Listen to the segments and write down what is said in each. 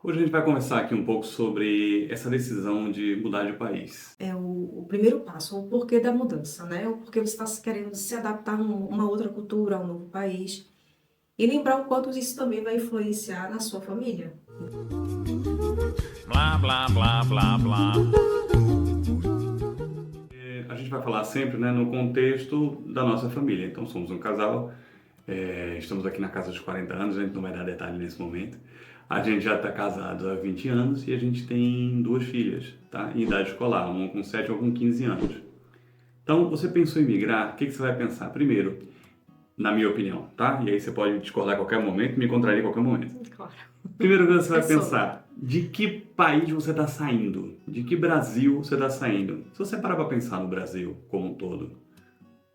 Hoje a gente vai conversar aqui um pouco sobre essa decisão de mudar de país. É o primeiro passo, o porquê da mudança, né? O porquê você está querendo se adaptar a uma outra cultura, a um novo país. E lembrar o quanto isso também vai influenciar na sua família. Blá, blá, blá, blá, blá. A gente vai falar sempre, né, no contexto da nossa família. Então, somos um casal, estamos aqui na casa dos 40 anos, a gente não vai dar detalhe nesse momento. A gente já está casado há 20 anos e a gente tem duas filhas, tá? Em idade escolar, uma com 7 e uma com 15 anos. Então, você pensou em migrar, o que você vai pensar? Primeiro, na minha opinião, tá? E aí você pode discordar a qualquer momento, me contrariar a qualquer momento. Claro. Primeiro que você vai Pessoa. pensar, de que país você está saindo? De que Brasil você está saindo? Se você parar para pensar no Brasil como um todo,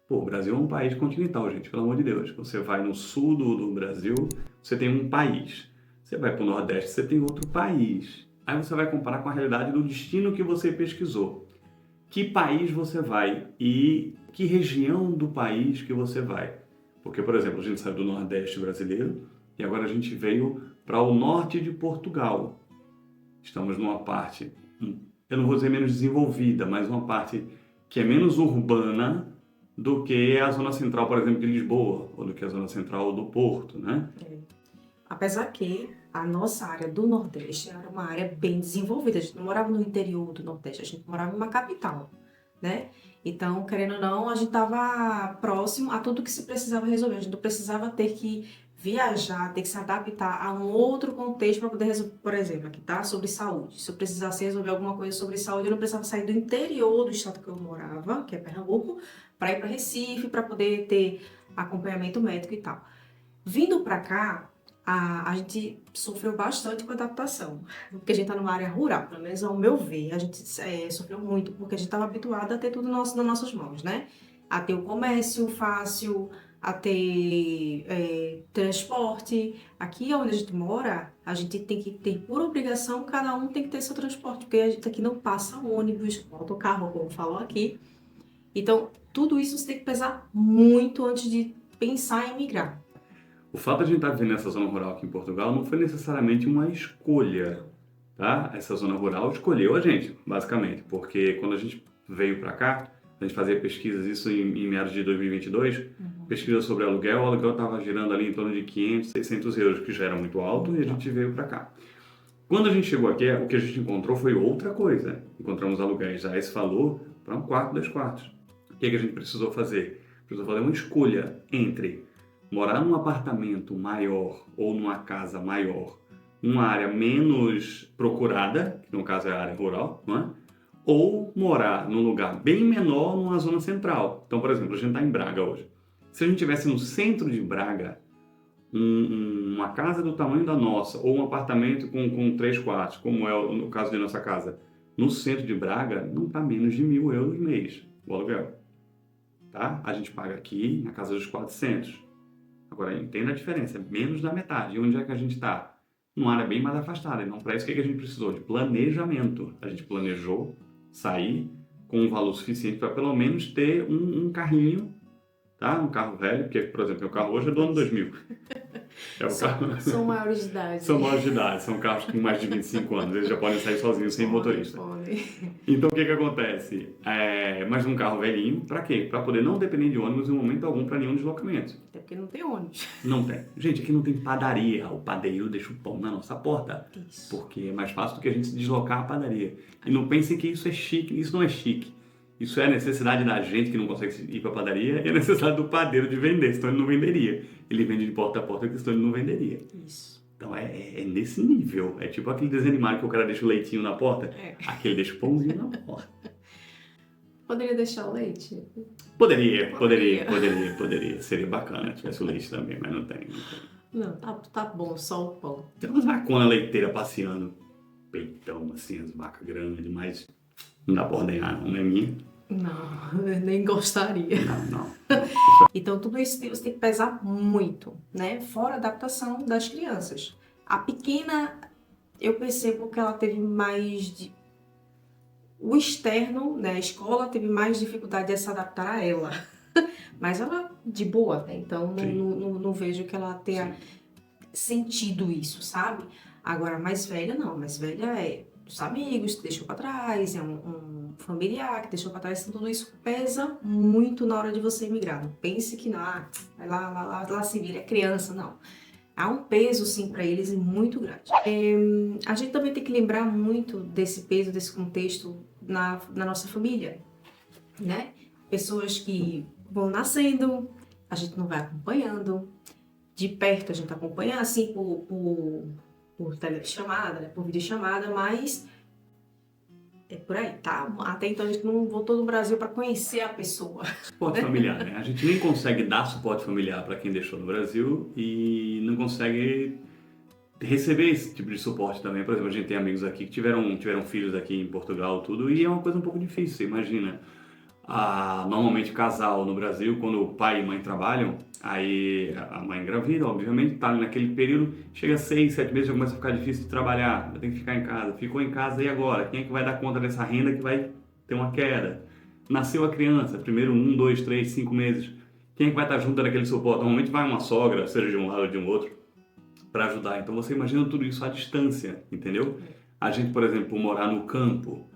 pô, o Brasil é um país continental, gente, pelo amor de Deus. Você vai no sul do Brasil, você tem um país. Você vai para o Nordeste, você tem outro país. Aí você vai comparar com a realidade do destino que você pesquisou. Que país você vai e que região do país que você vai? Porque, por exemplo, a gente saiu do Nordeste brasileiro e agora a gente veio para o norte de Portugal. Estamos numa parte, eu não vou dizer menos desenvolvida, mas uma parte que é menos urbana do que a zona central, por exemplo, de Lisboa, ou do que a zona central do Porto, né? Apesar que a nossa área do Nordeste era uma área bem desenvolvida. A gente não morava no interior do Nordeste, a gente morava em uma capital, né? Então, querendo ou não, a gente estava próximo a tudo que se precisava resolver. A gente não precisava ter que viajar, ter que se adaptar a um outro contexto para poder resolver. Por exemplo, aqui tá sobre saúde. Se eu precisasse resolver alguma coisa sobre saúde, eu não precisava sair do interior do estado que eu morava, que é Pernambuco, para ir para Recife, para poder ter acompanhamento médico e tal. Vindo para cá, a gente sofreu bastante com a adaptação, porque a gente está numa área rural, pelo menos ao meu ver, a gente sofreu muito, porque a gente estava habituado a ter tudo nas nossas mãos, né? A ter o comércio fácil, a ter transporte. Aqui onde a gente mora, a gente tem que ter, por obrigação, cada um tem que ter seu transporte, porque a gente aqui não passa ônibus, autocarro, como falou aqui. Então, tudo isso você tem que pesar muito antes de pensar em migrar. O fato de a gente estar vivendo nessa zona rural aqui em Portugal não foi necessariamente uma escolha, tá? Essa zona rural escolheu a gente, basicamente, porque quando a gente veio para cá, a gente fazia pesquisas, isso em meados de 2022, pesquisa sobre aluguel, o aluguel estava girando ali em torno de 500, 600 euros, que já era muito alto, e a gente veio para cá. Quando a gente chegou aqui, o que a gente encontrou foi outra coisa. Encontramos aluguéis a esse valor para um quarto, 2 quartos. O que a gente precisou fazer? Precisou fazer uma escolha entre morar num apartamento maior ou numa casa maior, numa área menos procurada, que no caso é a área rural, não é? Ou morar num lugar bem menor, numa zona central. Então, por exemplo, a gente está em Braga hoje. Se a gente estivesse no centro de Braga, uma casa do tamanho da nossa, ou um apartamento com 3 quartos, como é no caso de nossa casa, no centro de Braga, não está menos de 1.000 euros mês o aluguel. Tá? A gente paga aqui na casa dos 400. Agora, entenda a diferença, é menos da metade. E onde é que a gente está? Numa área bem mais afastada. Então, para isso, o que a gente precisou? De planejamento. A gente planejou sair com um valor suficiente para pelo menos ter um carrinho, tá? Um carro velho, porque, por exemplo, meu carro hoje é do ano 2000. É o carro... São maiores de idade. São maiores de idade, são carros com mais de 25 anos, eles já podem sair sozinhos, sem motorista. Pode. Então, o que acontece? Mais um carro velhinho, para quê? Para poder não depender de ônibus em momento algum para nenhum deslocamento. Até porque não tem ônibus. Não tem. Gente, aqui não tem padaria. O padeiro deixa o pão na nossa porta. Isso. Porque é mais fácil do que a gente se deslocar à padaria. E não pense que isso é chique. Isso não é chique. Isso é a necessidade da gente que não consegue ir para a padaria e a necessidade do padeiro de vender, senão ele não venderia. Ele vende de porta a porta, senão ele não venderia. Isso. Então é nesse nível. É tipo aquele desenho animado que o cara deixa o leitinho na porta. Aqui ele deixa o pãozinho na porta. Poderia deixar o leite? Poderia. Seria bacana se tivesse o leite também, mas não tem. Não, tá bom, só o pão. Tem umas vaconas leiteiras passeando. Peitão, assim, as vacas grandes, mas não dá pra ordenhar, não é minha. Não, eu nem gostaria. Não. Então, tudo isso você tem que pesar muito, né? Fora a adaptação das crianças. A pequena, eu percebo que ela teve mais. O externo, né? A escola teve mais dificuldade de se adaptar a ela. Mas ela, de boa, né? Então, não vejo que ela tenha sentido isso, sabe? Agora, a mais velha, não. A mais velha é os amigos que deixou para trás, é um familiar que deixou para trás. Então, tudo isso pesa muito na hora de você emigrar. Não pense que não, vai lá se vira, é criança, não. Há um peso, sim, para eles muito grande. A gente também tem que lembrar muito desse peso, desse contexto na nossa família, né? Pessoas que vão nascendo, a gente não vai acompanhando. De perto a gente acompanha, assim, por telechamada, né? Por videochamada, mas é por aí, tá? Até então a gente não voltou no Brasil para conhecer a pessoa. Suporte familiar, né? A gente nem consegue dar suporte familiar para quem deixou no Brasil e não consegue receber esse tipo de suporte também. Por exemplo, a gente tem amigos aqui que tiveram filhos aqui em Portugal, tudo, e é uma coisa um pouco difícil, você imagina. Normalmente o casal no Brasil, quando o pai e mãe trabalham, aí a mãe engravida, obviamente, tá ali naquele período, chega 6, 7 meses, já começa a ficar difícil de trabalhar, tem que ficar em casa. Ficou em casa e agora? Quem é que vai dar conta dessa renda que vai ter uma queda? Nasceu a criança, primeiro 1, 2, 3, 5 meses. Quem é que vai estar junto naquele suporte? Normalmente vai uma sogra, seja de um lado ou de um outro, para ajudar. Então você imagina tudo isso à distância, entendeu? A gente, por exemplo, morar no campo,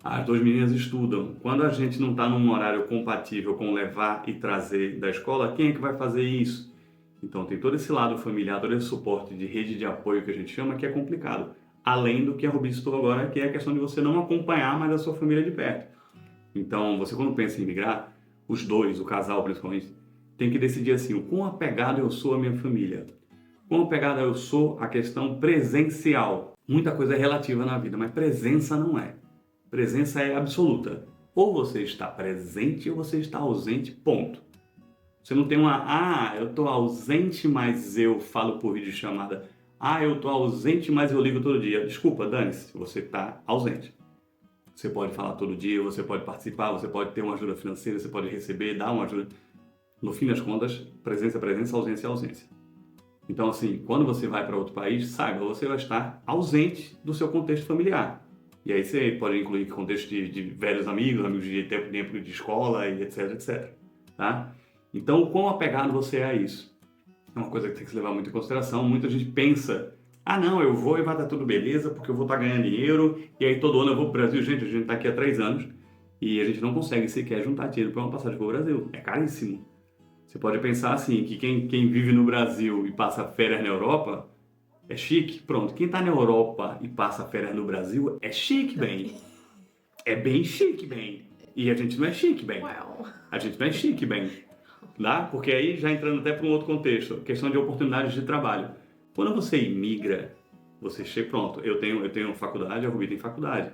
as 2 meninas estudam. Quando a gente não está num horário compatível com levar e trazer da escola, quem é que vai fazer isso? Então tem todo esse lado familiar, todo esse suporte de rede de apoio que a gente chama, que é complicado. Além do que a Rubi citou agora, que é a questão de você não acompanhar mais a sua família de perto. Então você, quando pensa em migrar, os dois, o casal principalmente, tem que decidir assim, o quão apegado eu sou à minha família. Quão apegado eu sou à questão presencial. Muita coisa é relativa na vida, mas presença não é. Presença é absoluta. Ou você está presente ou você está ausente, ponto. Você não tem eu estou ausente, mas eu falo por videochamada. Eu estou ausente, mas eu ligo todo dia. Desculpa, dane-se, você está ausente. Você pode falar todo dia, você pode participar, você pode ter uma ajuda financeira, você pode receber, dar uma ajuda. No fim das contas, presença é presença, ausência é ausência. Então, assim, quando você vai para outro país, saiba, você vai estar ausente do seu contexto familiar. E aí você pode incluir contexto de velhos amigos de tempo de escola e etc, etc. Tá? Então, o quão apegado você é a isso? É uma coisa que tem que se levar muito em consideração. Muita gente pensa, não, eu vou e vai dar tudo beleza, porque eu vou estar ganhando dinheiro, e aí todo ano eu vou para o Brasil. Gente, a gente está aqui há 3 anos, e a gente não consegue sequer juntar dinheiro para uma passagem para o Brasil. É caríssimo. Você pode pensar assim, que quem vive no Brasil e passa férias na Europa é chique. Pronto, quem está na Europa e passa férias no Brasil é chique, bem. É bem chique, bem. E a gente não é chique, bem. A gente não é chique, bem. Tá? Porque aí, já entrando até para um outro contexto, questão de oportunidades de trabalho. Quando você imigra, você chega, pronto, eu tenho faculdade, a Rubi tem faculdade.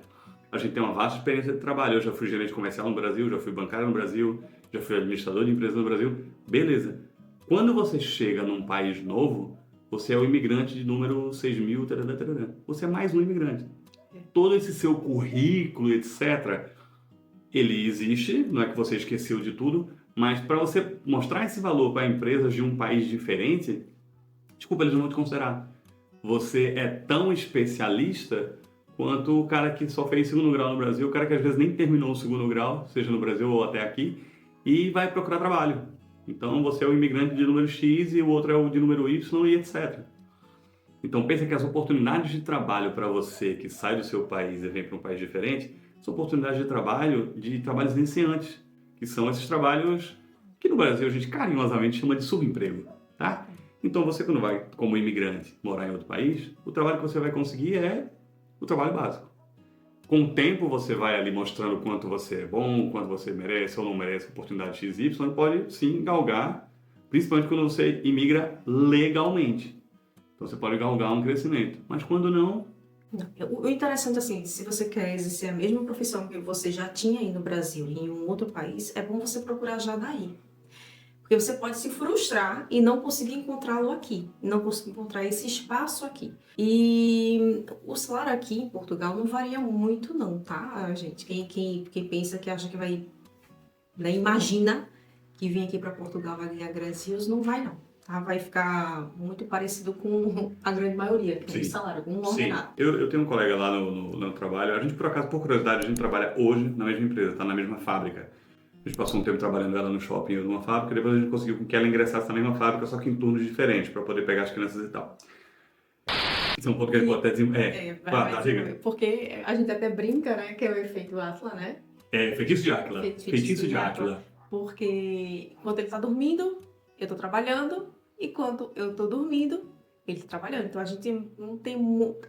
A gente tem uma vasta experiência de trabalho. Eu já fui gerente comercial no Brasil, já fui bancário no Brasil, já fui administrador de empresa no Brasil. Beleza. Quando você chega num país novo, você é o imigrante de número 6.000, você é mais um imigrante. Todo esse seu currículo, etc., ele existe, não é que você esqueceu de tudo, mas para você mostrar esse valor para empresas de um país diferente, desculpa, eles não vão te considerar. Você é tão especialista quanto o cara que só fez 2º grau no Brasil, o cara que às vezes nem terminou o 2º grau, seja no Brasil ou até aqui, e vai procurar trabalho. Então você é o imigrante de número X e o outro é o de número Y e etc. Então pensa que as oportunidades de trabalho para você que sai do seu país e vem para um país diferente, são oportunidades de trabalhos iniciantes, que são esses trabalhos que no Brasil a gente carinhosamente chama de subemprego, tá? Então você, quando vai como imigrante morar em outro país, o trabalho que você vai conseguir é o trabalho básico. Com o tempo você vai ali mostrando quanto você é bom, quanto você merece ou não merece oportunidade XY, e pode sim galgar, principalmente quando você imigra legalmente. Então você pode galgar um crescimento, mas quando não... O interessante, assim, se você quer exercer a mesma profissão que você já tinha aí no Brasil e em um outro país, é bom você procurar já daí. Porque você pode se frustrar e não conseguir encontrá-lo aqui, não conseguir encontrar esse espaço aqui. E o salário aqui em Portugal não varia muito não, tá, gente? Quem pensa que acha que vai, né, imagina que vir aqui para Portugal vai ganhar grandes rios, não vai não. Tá? Vai ficar muito parecido com a grande maioria, que tem o salário, com um ordenado. Eu tenho um colega lá no trabalho, a gente por acaso, por curiosidade, a gente trabalha hoje na mesma empresa, está na mesma fábrica. A gente passou um tempo trabalhando ela no shopping ou numa fábrica, depois a gente conseguiu que ela ingressasse na mesma fábrica, só que em turnos diferentes, para poder pegar as crianças e tal. Isso é um ponto que ele pode até dizer. Diga. Porque a gente até brinca, né? Que é o efeito Átila, né? Feitiço de Áquila. Feitiço de Áquila. Porque enquanto ele tá dormindo, eu tô trabalhando. E quando eu tô dormindo, ele tá trabalhando. Então a gente não tem...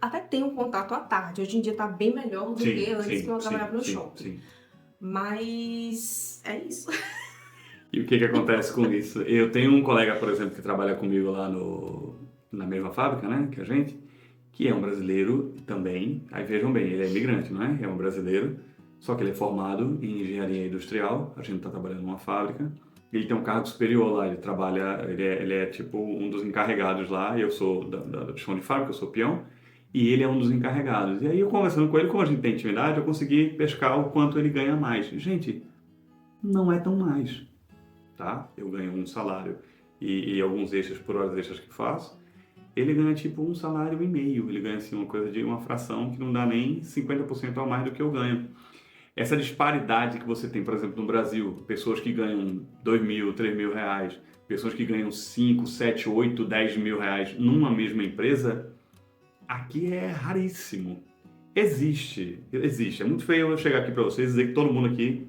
Até tem um contato à tarde. Hoje em dia tá bem melhor do que antes que eu trabalhava no shopping. Sim. Mas é isso. E o que acontece com isso? Eu tenho um colega, por exemplo, que trabalha comigo lá na mesma fábrica, né, que a gente, que é um brasileiro também. Aí vejam bem, ele é imigrante, não é? É um brasileiro, só que ele é formado em engenharia industrial. A gente está trabalhando numa fábrica. Ele tem um cargo superior lá, ele trabalha, ele é tipo um dos encarregados lá. Eu sou do chão de fábrica, eu sou peão, e ele é um dos encarregados. E aí eu conversando com ele, como a gente tem intimidade, eu consegui pescar o quanto ele ganha mais. Gente, não é tão mais, tá? Eu ganho um salário e alguns extras por horas extras que faço. Ele ganha tipo um salário e meio. Ele ganha assim uma coisa de uma fração que não dá nem 50% a mais do que eu ganho. Essa disparidade que você tem, por exemplo, no Brasil, pessoas que ganham 2 mil, 3 mil reais, pessoas que ganham 5, 7, 8, 10 mil reais numa mesma empresa, aqui é raríssimo. Existe. É muito feio eu chegar aqui para vocês e dizer que todo mundo aqui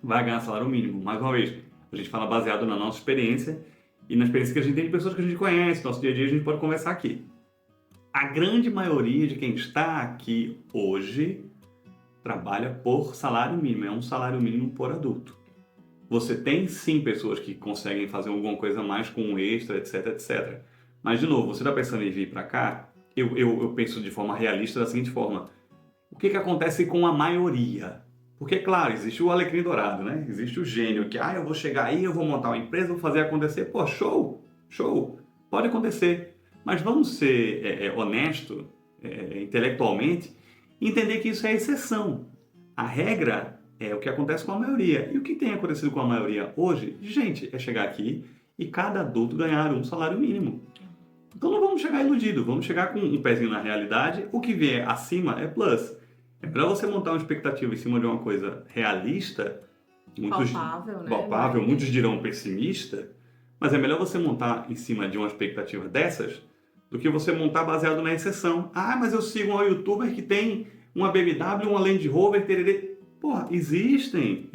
vai ganhar salário mínimo. Mais uma vez, a gente fala baseado na nossa experiência e na experiência que a gente tem de pessoas que a gente conhece, no nosso dia a dia a gente pode conversar aqui. A grande maioria de quem está aqui hoje trabalha por salário mínimo, é um salário mínimo por adulto. Você tem sim pessoas que conseguem fazer alguma coisa a mais com um extra, etc, etc. Mas, de novo, você está pensando em vir para cá, eu penso de forma realista da seguinte forma: o que acontece com a maioria? Porque, claro, existe o alecrim dourado, né? Existe o gênio que, eu vou chegar aí, eu vou montar uma empresa, vou fazer acontecer. Pô, show, pode acontecer. Mas vamos ser honesto, intelectualmente, e entender que isso é exceção. A regra é o que acontece com a maioria. E o que tem acontecido com a maioria hoje, gente, é chegar aqui e cada adulto ganhar um salário mínimo. Então não vamos chegar iludido, vamos chegar com um pezinho na realidade. O que vier acima é plus. É melhor você montar uma expectativa em cima de uma coisa realista, palpável, né? Muitos dirão pessimista, mas é melhor você montar em cima de uma expectativa dessas do que você montar baseado na exceção. Mas eu sigo um youtuber que tem uma BMW, uma Land Rover, tererê. Porra, existem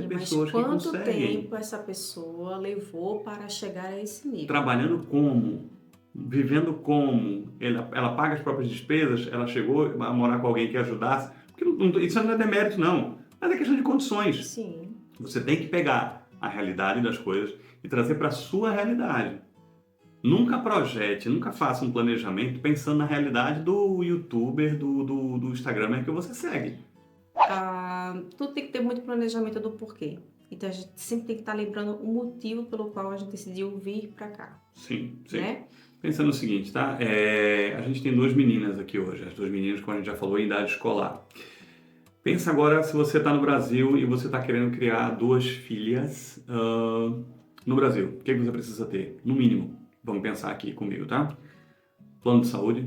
pessoas que conseguem. Quanto tempo essa pessoa levou para chegar a esse nível? Trabalhando como? Vivendo como? Ela paga as próprias despesas? Ela chegou a morar com alguém que ajudasse? Porque isso não é demérito, não. Mas é questão de condições. Sim. Você tem que pegar a realidade das coisas e trazer para a sua realidade. Nunca projete, nunca faça um planejamento pensando na realidade do youtuber, do instagramer que você segue. Tudo tem que ter muito planejamento do porquê. Então a gente sempre tem que estar lembrando o motivo pelo qual a gente decidiu vir para cá. Sim. Né? Pensa no seguinte, tá? A gente tem 2 meninas aqui hoje. As 2 meninas, como a gente já falou, em idade escolar. Pensa agora se você está no Brasil e você está querendo criar 2 filhas no Brasil. O que você precisa ter? No mínimo. Vamos pensar aqui comigo, tá? Plano de saúde,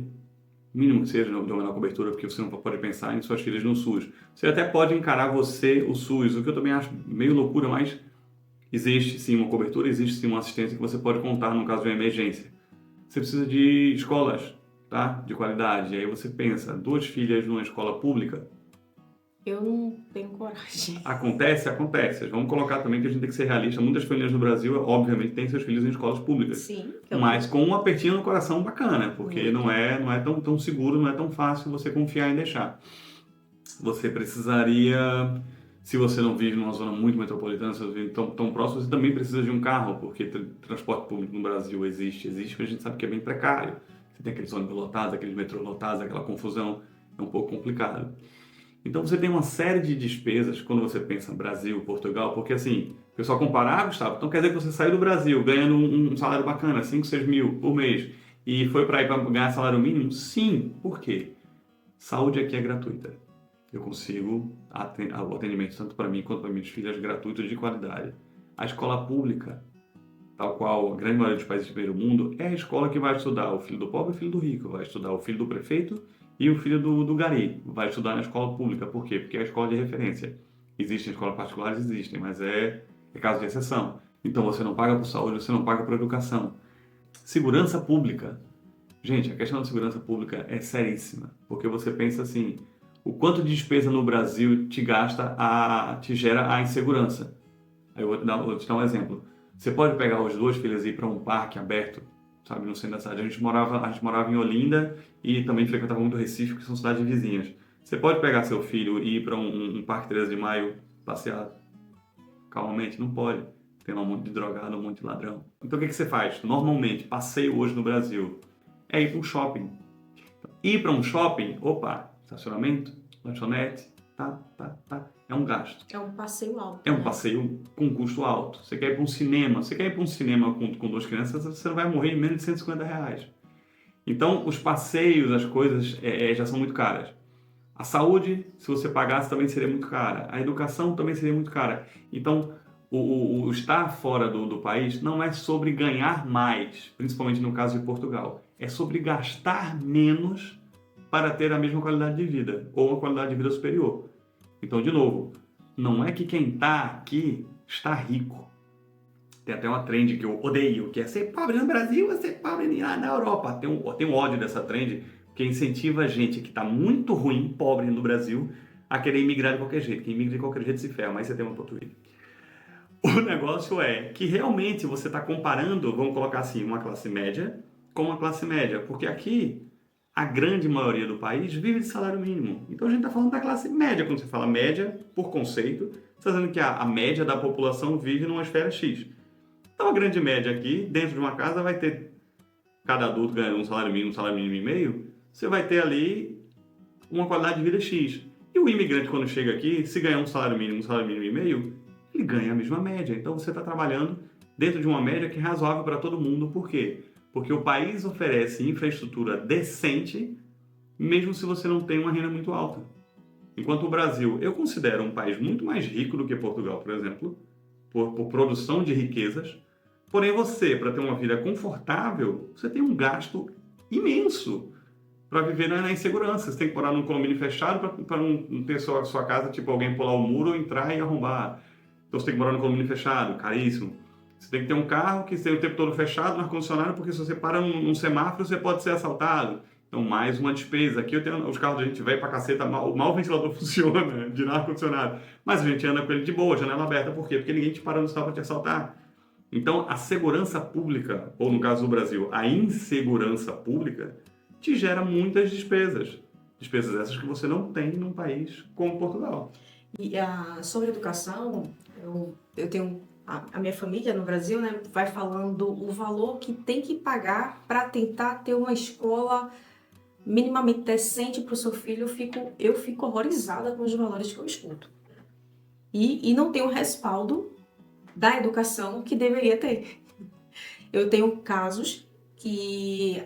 mínimo que seja de uma menor cobertura, porque você não pode pensar em suas filhas no SUS. Você até pode encarar o SUS, o que eu também acho meio loucura, mas existe sim uma cobertura, existe sim uma assistência que você pode contar no caso de uma emergência. Você precisa de escolas, tá? De qualidade. E aí você pensa, 2 filhas numa escola pública? Eu não tenho coragem. Acontece. Vamos colocar também que a gente tem que ser realista. Muitas famílias no Brasil, obviamente, têm seus filhos em escolas públicas. Sim. Mas com um apertinho no coração bacana, porque não é tão seguro, não é tão fácil você confiar em deixar. Você precisaria, se você não vive numa zona muito metropolitana, se você vive tão próximo, você também precisa de um carro, porque transporte público no Brasil existe, mas a gente sabe que é bem precário. Você tem aqueles ônibus lotados, aqueles metrô lotados, aquela confusão, é um pouco complicado. Então você tem uma série de despesas quando você pensa em Brasil, Portugal, porque assim, o pessoal compara, Gustavo, então quer dizer que você saiu do Brasil ganhando um salário bacana, 5, 6 mil por mês, e foi para ir para ganhar salário mínimo? Sim. Por quê? Saúde aqui é gratuita. Eu consigo o atendimento tanto para mim quanto para minhas filhas gratuito de qualidade. A escola pública, tal qual a grande maioria dos países do primeiro mundo, é a escola que vai estudar o filho do pobre e o filho do rico, vai estudar o filho do prefeito e o filho do gari, vai estudar na escola pública. Por quê? Porque é a escola de referência. Existem escolas particulares? Existem, mas é caso de exceção. Então você não paga por saúde, você não paga por educação. Segurança pública. Gente, a questão da segurança pública é seríssima, porque você pensa assim, o quanto de despesa no Brasil te gera a insegurança. Aí eu vou te dar um exemplo. Você pode pegar os dois filhos e ir para um parque aberto, sabe, no centro da cidade. A gente morava em Olinda e também frequentava muito Recife, que são cidades vizinhas. Você pode pegar seu filho e ir para um parque 13 de Maio passear calmamente? Não pode. Tem lá um monte de drogado, um monte de ladrão. Então o que você faz? Normalmente, passeio hoje no Brasil é ir para um shopping. Ir para um shopping, opa, estacionamento, lanchonete, tá. É um gasto. É um passeio alto. É um né? passeio com custo alto. Você quer ir para um cinema. Você quer ir para um cinema com duas crianças, você não vai morrer em menos de R$ 150. Então, os passeios, as coisas já são muito caras. A saúde, se você pagasse, também seria muito cara. A educação também seria muito cara. Então, o estar fora do país não é sobre ganhar mais, principalmente no caso de Portugal. É sobre gastar menos para ter a mesma qualidade de vida, ou uma qualidade de vida superior. Então, de novo, não é que quem está aqui está rico. Tem até uma trend que eu odeio, que é ser pobre no Brasil ou ser pobre na Europa. Tem um ódio dessa trend, que incentiva a gente que está muito ruim, pobre no Brasil, a querer imigrar de qualquer jeito. Quem imigra de qualquer jeito se ferra, mas você tem uma oportunidade. O negócio é que realmente você está comparando, vamos colocar assim, uma classe média com uma classe média, porque aqui a grande maioria do país vive de salário mínimo. Então a gente está falando da classe média. Quando você fala média, por conceito, você está dizendo que a média da população vive numa esfera X. Então a grande média aqui, dentro de uma casa, vai ter cada adulto ganhando um salário mínimo e meio, você vai ter ali uma qualidade de vida X. E o imigrante, quando chega aqui, se ganhar um salário mínimo e meio, ele ganha a mesma média. Então você está trabalhando dentro de uma média que é razoável para todo mundo. Por quê? Porque o país oferece infraestrutura decente, mesmo se você não tem uma renda muito alta. Enquanto o Brasil, eu considero um país muito mais rico do que Portugal, por exemplo, por produção de riquezas. Porém, você, para ter uma vida confortável, você tem um gasto imenso para viver na insegurança. Você tem que morar num condomínio fechado para não ter sua casa, tipo, alguém pular o muro, entrar e arrombar. Então você tem que morar num condomínio fechado, caríssimo. Você tem que ter um carro que esteja o tempo todo fechado, no ar-condicionado, porque se você para num semáforo, você pode ser assaltado. Então, mais uma despesa. Aqui eu tenho os carros da gente velho pra caceta, mal o ventilador funciona de ar-condicionado. Mas a gente anda com ele de boa, janela aberta. Por quê? Porque ninguém te para no estado para te assaltar. Então, a segurança pública, ou no caso do Brasil, a insegurança pública, te gera muitas despesas. Despesas essas que você não tem num país como Portugal. E sobre educação, eu tenho a minha família no Brasil, né, vai falando o valor que tem que pagar para tentar ter uma escola minimamente decente para o seu filho. Eu fico horrorizada com os valores que eu escuto. E não tenho respaldo da educação que deveria ter. Eu tenho casos que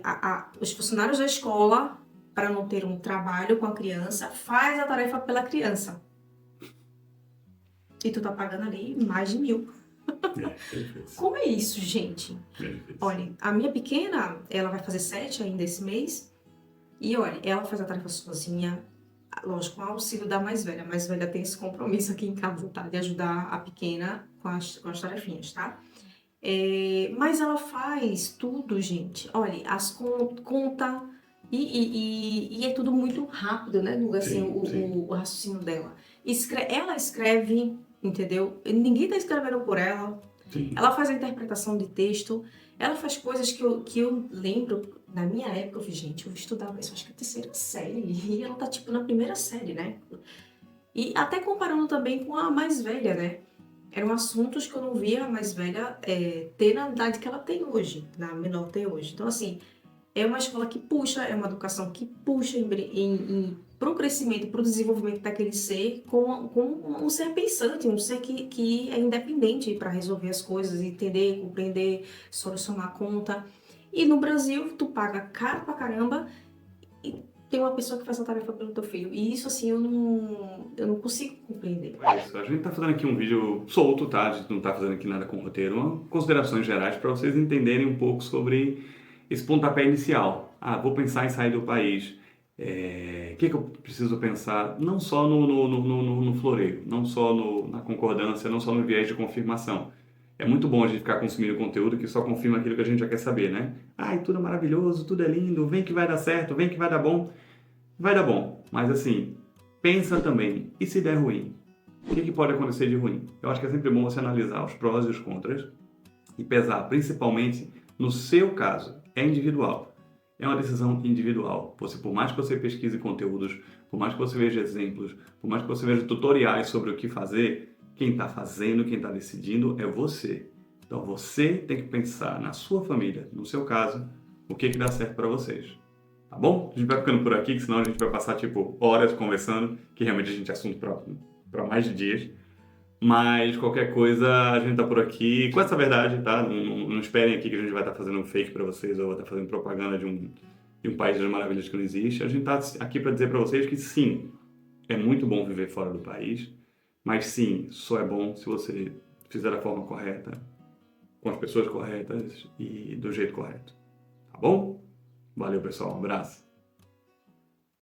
os funcionários da escola, para não ter um trabalho com a criança, faz a tarefa pela criança. E tu tá pagando ali mais de 1.000. Como é isso, gente? Olha, a minha pequena, ela vai fazer 7 ainda esse mês. E olha, ela faz a tarefa sozinha, lógico, com o auxílio da mais velha. A mais velha tem esse compromisso aqui em casa, tá? De ajudar a pequena com as tarefinhas, tá? Mas ela faz tudo, gente. Olha, as conta e é tudo muito rápido, né? Assim, o raciocínio dela. Ela escreve, entendeu? Ninguém tá escrevendo por ela. Sim. Ela faz a interpretação de texto. Ela faz coisas que eu lembro. Na minha época, gente, eu estudava isso, acho que a 3ª série. E ela tá, tipo, na 1ª série, né? E até comparando também com a mais velha, né? Eram assuntos que eu não via a mais velha ter na idade que ela tem hoje, na menor tem hoje. Então, assim, é uma escola que puxa, é uma educação que puxa para o crescimento, para o desenvolvimento daquele ser, com um ser pensante, um ser que é independente para resolver as coisas, entender, compreender, solucionar a conta. E no Brasil, tu paga caro pra caramba e tem uma pessoa que faz a tarefa pelo teu filho. E isso, assim, eu não consigo compreender. É isso. A gente tá fazendo aqui um vídeo solto, tá? A gente não tá fazendo aqui nada com roteiro. Considerações gerais para vocês entenderem um pouco sobre esse pontapé inicial. Vou pensar em sair do país. O que eu preciso pensar? Não só no floreio, não só na concordância, não só no viés de confirmação. É muito bom a gente ficar consumindo conteúdo que só confirma aquilo que a gente já quer saber, né? Ai, tudo é maravilhoso, tudo é lindo, vem que vai dar certo, vem que vai dar bom. Vai dar bom, mas assim, pensa também, e se der ruim? O que pode acontecer de ruim? Eu acho que é sempre bom você analisar os prós e os contras e pesar, principalmente no seu caso, é individual. É uma decisão individual. Por mais que você pesquise conteúdos, por mais que você veja exemplos, por mais que você veja tutoriais sobre o que fazer, quem está fazendo, quem está decidindo é você. Então você tem que pensar na sua família, no seu caso, o que dá certo para vocês. Tá bom? A gente vai ficando por aqui, que senão a gente vai passar, horas conversando, que realmente a gente é assunto para mais de dias. Mas qualquer coisa, a gente tá por aqui com essa verdade, tá? Não esperem aqui que a gente vai estar fazendo um fake para vocês ou vai estar fazendo propaganda de um país das maravilhas que não existe. A gente tá aqui para dizer para vocês que sim, é muito bom viver fora do país, mas sim, só é bom se você fizer da forma correta, com as pessoas corretas e do jeito correto. Tá bom? Valeu, pessoal. Um abraço.